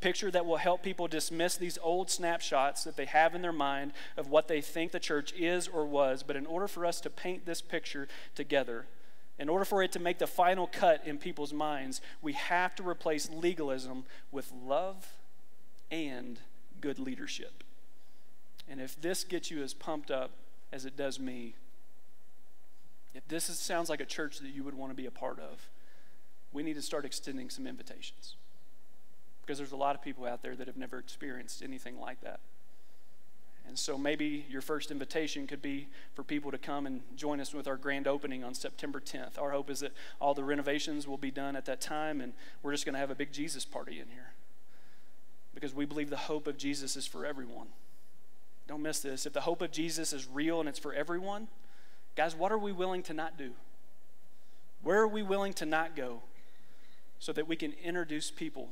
picture that will help people dismiss these old snapshots that they have in their mind of what they think the church is or was. But in order for us to paint this picture together, in order for it to make the final cut in people's minds, we have to replace legalism with love and good leadership. And if this gets you as pumped up as it does me, if this sounds like a church that you would want to be a part of, we need to start extending some invitations. Because there's a lot of people out there that have never experienced anything like that. And so maybe your first invitation could be for people to come and join us with our grand opening on September 10th. Our hope is that all the renovations will be done at that time, and we're just going to have a big Jesus party in here. Because we believe the hope of Jesus is for everyone. Don't miss this. If the hope of Jesus is real and it's for everyone, guys, what are we willing to not do? Where are we willing to not go so that we can introduce people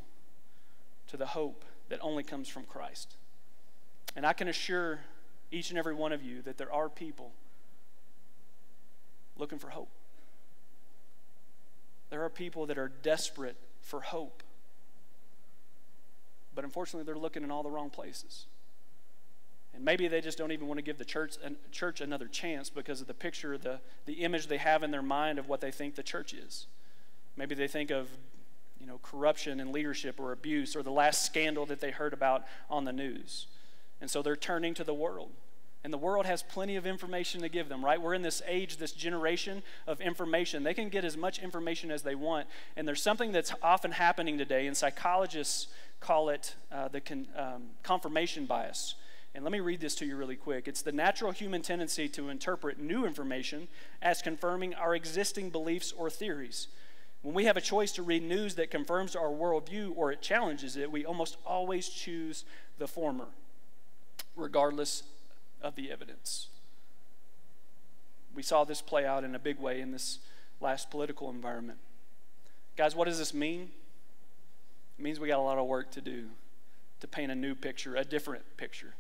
to the hope that only comes from Christ? And I can assure each and every one of you that there are people looking for hope. There are people that are desperate for hope. But unfortunately, they're looking in all the wrong places. And maybe they just don't even want to give the church another chance because of the picture, the image they have in their mind of what they think the church is. Maybe they think of, corruption in leadership or abuse or the last scandal that they heard about on the news. And so they're turning to the world. And the world has plenty of information to give them, right? We're in this age, this generation of information. They can get as much information as they want. And there's something that's often happening today, and psychologists call it the confirmation bias. And let me read this to you really quick. It's the natural human tendency to interpret new information as confirming our existing beliefs or theories. When we have a choice to read news that confirms our worldview or it challenges it, we almost always choose the former, regardless of the evidence. We saw this play out in a big way in this last political environment. Guys, what does this mean? It means we got a lot of work to do to paint a new picture, a different picture.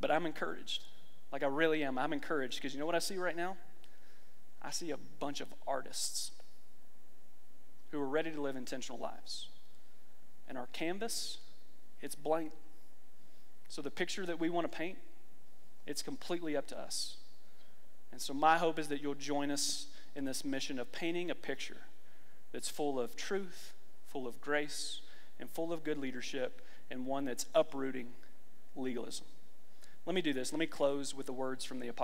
But I'm encouraged. Like I really am. I'm encouraged because you know what I see right now? I see a bunch of artists who are ready to live intentional lives. And our canvas, it's blank. So the picture that we want to paint, it's completely up to us. And so my hope is that you'll join us in this mission of painting a picture that's full of truth, full of grace, and full of good leadership, and one that's uprooting legalism. Let me do this. Let me close with the words from the Apostle.